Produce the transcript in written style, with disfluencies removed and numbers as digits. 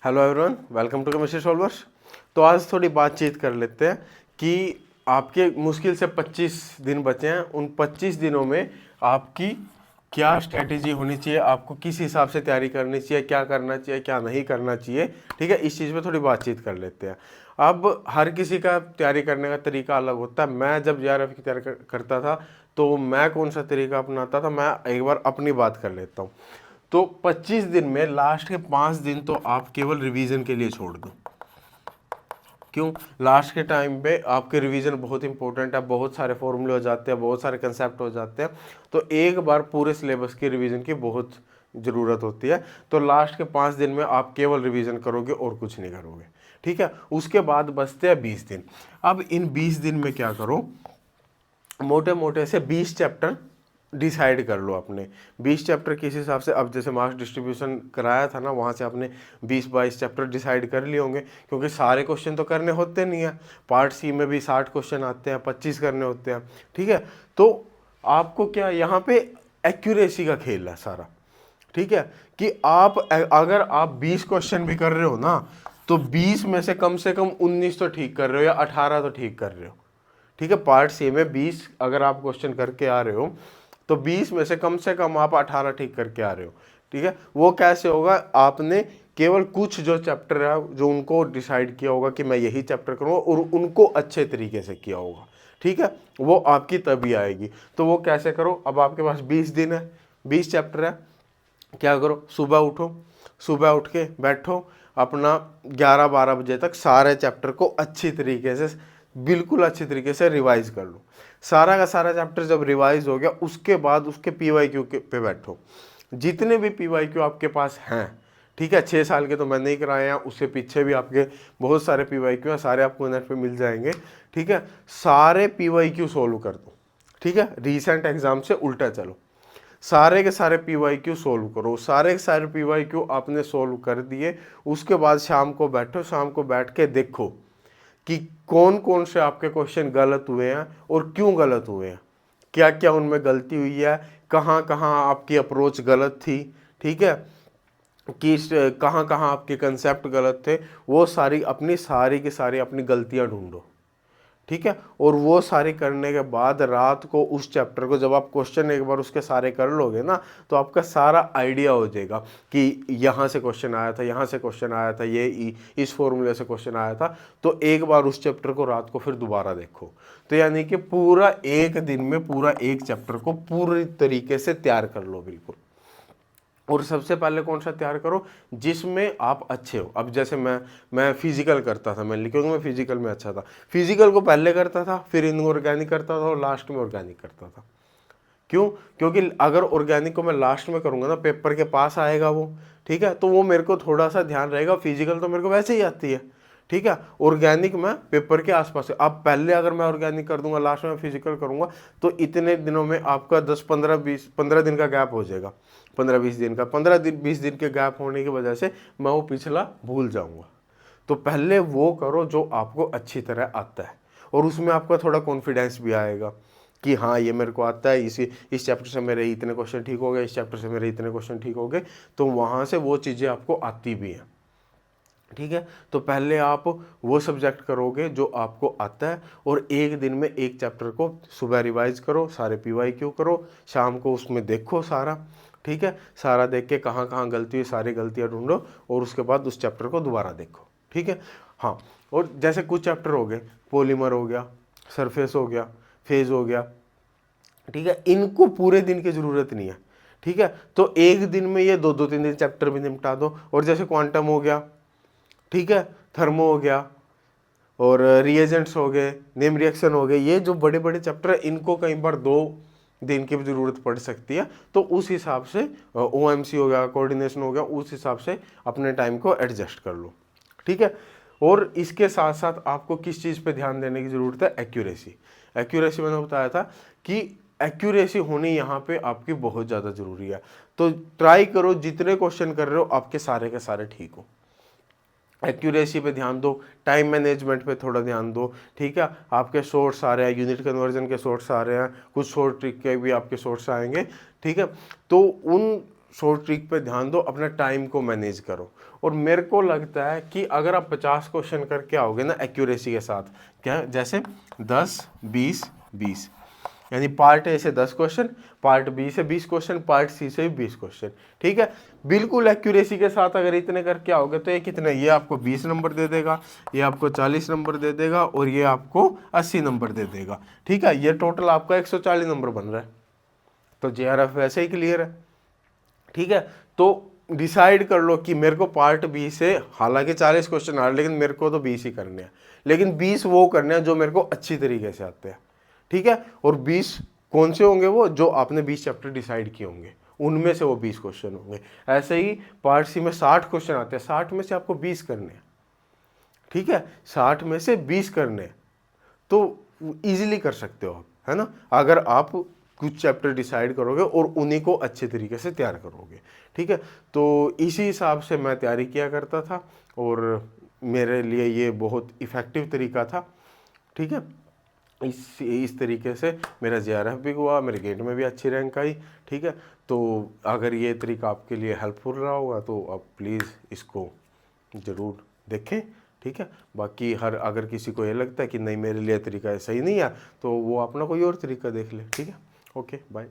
Hello everyone, welcome to chemistry solvers. तो आज थोड़ी बातचीत कर लेते हैं कि आपके मुश्किल से 25 दिन बचे हैं। उन 25 दिनों में आपकी क्या स्ट्रेटेजी होनी चाहिए, आपको किस हिसाब से तैयारी करनी चाहिए, क्या करना चाहिए, क्या नहीं करना चाहिए। ठीक है, इस चीज़ पे थोड़ी बातचीत कर लेते हैं। अब हर किसी का तैयारी करने का तरीका अलग होता है। मैं जब JRF की तैयारी करता था तो मैं कौन सा तरीका अपनाता था, मैं एक बार अपनी बात कर लेता हूँ। तो 25 दिन में लास्ट के 5 दिन तो आप केवल रिवीजन के लिए छोड़ दो। क्यों? लास्ट के टाइम पे आपके रिवीजन बहुत इंपॉर्टेंट है, बहुत सारे फॉर्मूले हो जाते हैं, बहुत सारे कंसेप्ट हो जाते हैं। तो एक बार पूरे सिलेबस की रिवीजन की बहुत ज़रूरत होती है। तो लास्ट के 5 दिन में आप केवल रिवीजन करोगे और कुछ नहीं करोगे। ठीक है, उसके बाद बचते हैं 20 दिन। अब इन 20 दिन में क्या करो, मोटे मोटे से 20 चैप्टर डिसाइड कर लो अपने। 20 चैप्टर किस हिसाब से, अब जैसे मार्क्स डिस्ट्रीब्यूशन कराया था ना, वहाँ से आपने 20-22 चैप्टर डिसाइड कर लिए होंगे, क्योंकि सारे क्वेश्चन तो करने होते नहीं है। पार्ट सी में भी 60 क्वेश्चन आते हैं, 25 करने होते हैं। ठीक है, तो आपको क्या यहाँ पे एक्यूरेसी का खेल है सारा। ठीक है, कि आप अगर आप 20 क्वेश्चन भी कर रहे हो ना, तो 20 में से कम 19 तो ठीक कर रहे हो या 18 तो ठीक कर रहे हो। ठीक है, पार्ट सी में 20 अगर आप क्वेश्चन करके आ रहे हो तो 20 में से कम आप 18 ठीक करके आ रहे हो। ठीक है, वो कैसे होगा, आपने केवल कुछ जो चैप्टर है जो उनको डिसाइड किया होगा कि मैं यही चैप्टर करूँगा और उनको अच्छे तरीके से किया होगा। ठीक है, वो आपकी तभी आएगी। तो वो कैसे करो, अब आपके पास 20 दिन है, 20 चैप्टर है। क्या करो, सुबह उठो, सुबह उठ के बैठो, अपना 11-12 बजे तक सारे चैप्टर को अच्छी तरीके से, बिल्कुल अच्छी तरीके से रिवाइज कर लो। सारा का सारा चैप्टर जब रिवाइज हो गया, उसके बाद उसके PYQ पे बैठो। जितने भी PYQ आपके पास हैं, ठीक है, 6 साल के तो मैंने ही कराए हैं, उससे पीछे भी आपके बहुत सारे PYQ हैं, सारे आपको नेट पे मिल जाएंगे। ठीक है, सारे PYQ सोल्व कर दो। ठीक है, रीसेंट एग्जाम से उल्टा चलो, सारे के सारे PYQ सोल्व करो। सारे के सारे PYQ आपने सोल्व कर दिए, उसके बाद शाम को बैठो, शाम को बैठ के देखो कि कौन कौन से आपके क्वेश्चन गलत हुए हैं और क्यों गलत हुए हैं, क्या क्या उनमें गलती हुई है, कहाँ कहाँ आपकी अप्रोच गलत थी। ठीक है, कि कहाँ कहाँ आपके कंसेप्ट गलत थे, वो सारी की सारी अपनी गलतियाँ ढूंढो। ठीक है, और वो सारी करने के बाद रात को उस चैप्टर को जब आप क्वेश्चन एक बार उसके सारे कर लोगे ना, तो आपका सारा आइडिया हो जाएगा कि यहाँ से क्वेश्चन आया था, यहाँ से क्वेश्चन आया था, ये इस फॉर्मूले से क्वेश्चन आया था। तो एक बार उस चैप्टर को रात को फिर दोबारा देखो। तो यानी कि पूरा एक दिन में पूरा एक चैप्टर को पूरी तरीके से तैयार कर लो बिल्कुल। और सबसे पहले कौन सा तैयार करो, जिसमें आप अच्छे हो। अब जैसे मैं फिजिकल करता था, मैं क्योंकि मैं फिजिकल में अच्छा था, फिजिकल को पहले करता था, फिर इनऑर्गेनिक करता था और लास्ट में ऑर्गेनिक करता था। क्यों? क्योंकि अगर ऑर्गेनिक को मैं लास्ट में करूंगा ना, पेपर के पास आएगा वो। ठीक है, तो वो मेरे को थोड़ा सा ध्यान रहेगा। फिजिकल तो मेरे को वैसे ही आती है। ठीक है, ऑर्गेनिक में पेपर के आसपास है। अब पहले अगर मैं ऑर्गेनिक कर दूंगा, लास्ट में फिजिकल करूंगा, तो इतने दिनों में आपका 10-15-20-15 दिन का गैप हो जाएगा। 15-20 दिन का, 15-20 दिन के गैप होने की वजह से मैं वो पिछला भूल जाऊंगा। तो पहले वो करो जो आपको अच्छी तरह आता है, और उसमें आपका थोड़ा कॉन्फिडेंस भी आएगा कि हाँ ये मेरे को आता है, इस चैप्टर से मेरे इतने क्वेश्चन ठीक हो गए, इस चैप्टर से मेरे इतने क्वेश्चन ठीक हो गए। तो वहाँ से वो चीज़ें आपको आती भी हैं। ठीक है, तो पहले आप वो सब्जेक्ट करोगे जो आपको आता है, और एक दिन में एक चैप्टर को सुबह रिवाइज करो, सारे PYQ करो, शाम को उसमें देखो सारा। ठीक है, सारा देख के कहाँ कहाँ गलती हुई, सारी गलतियाँ ढूंढो, और उसके बाद उस चैप्टर को दोबारा देखो। ठीक है, हाँ। और जैसे कुछ चैप्टर हो गए, पॉलीमर हो गया, सरफेस हो गया, फेज हो गया। ठीक है, इनको पूरे दिन की ज़रूरत नहीं है। ठीक है, तो एक दिन में ये 2-2-3 चैप्टर भी निपटा दो। और जैसे क्वांटम हो गया, ठीक है, थर्मो हो गया, और रिएजेंट्स हो गए, नेम रिएक्शन हो गए, ये जो बड़े बड़े चैप्टर है, इनको कई बार 2 दिन की भी ज़रूरत पड़ सकती है। तो उस हिसाब से OMC हो गया, कोऑर्डिनेशन हो गया, उस हिसाब से अपने टाइम को एडजस्ट कर लो। ठीक है, और इसके साथ साथ आपको किस चीज़ पे ध्यान देने की ज़रूरत है, एक्यूरेसी। एक्यूरेसी मैंने बताया था कि एक्यूरेसी होनी यहाँ पे आपकी बहुत ज़्यादा ज़रूरी है। तो ट्राई करो जितने क्वेश्चन कर रहे हो आपके सारे के सारे ठीक हो। एक्यूरेसी पे ध्यान दो, टाइम मैनेजमेंट पे थोड़ा ध्यान दो। ठीक है, आपके शॉर्ट्स आ रहे हैं, यूनिट कन्वर्जन के शॉर्ट्स आ रहे हैं, कुछ शॉर्ट ट्रिक के भी आपके शॉर्ट्स आएंगे। ठीक है, तो उन शॉर्ट ट्रिक पे ध्यान दो, अपना टाइम को मैनेज करो। और मेरे को लगता है कि अगर आप 50 क्वेश्चन करके आओगे ना एक्यूरेसी के साथ, क्या जैसे 10, 20, 20, यानी पार्ट ए से 10 क्वेश्चन, पार्ट बी से 20 क्वेश्चन, पार्ट सी से भी 20 क्वेश्चन, ठीक है, बिल्कुल एक्यूरेसी के साथ अगर इतने करके आओगे तो ये कितने, ये आपको 20 नंबर दे देगा, ये आपको 40 नंबर दे देगा, और ये आपको 80 नंबर दे देगा, ठीक है। ये टोटल आपका 140 नंबर बन रहा है, तो JRF वैसे ही क्लियर है, ठीक है। तो डिसाइड कर लो कि मेरे को पार्ट बी से, हालांकि 40 क्वेश्चन आ रहे लेकिन मेरे को तो 20 ही करने हैं, लेकिन 20 वो करने हैं जो मेरे को अच्छी तरीके से आते हैं, ठीक है। और 20 कौन से होंगे, वो जो आपने 20 चैप्टर डिसाइड किए होंगे उनमें से वो 20 क्वेश्चन होंगे। ऐसे ही पार्ट सी में 60 क्वेश्चन आते हैं, 60 में से आपको 20 करने हैं, ठीक है, 60 में से 20 करने हैं, तो इजीली कर सकते हो आप, है ना, अगर आप कुछ चैप्टर डिसाइड करोगे और उन्हीं को अच्छे तरीके से तैयार करोगे, ठीक है। तो इसी हिसाब से मैं तैयारी किया करता था और मेरे लिए ये बहुत इफ़ेक्टिव तरीका था, ठीक है। इस तरीके से मेरा JRF भी हुआ, मेरे गेट में भी अच्छी रैंक आई, ठीक है। तो अगर ये तरीका आपके लिए हेल्पफुल रहा होगा तो आप प्लीज़ इसको ज़रूर देखें, ठीक है। बाकी अगर किसी को ये लगता है कि नहीं मेरे लिए तरीका सही नहीं है तो वो अपना कोई और तरीका देख ले, ठीक है। Okay bye.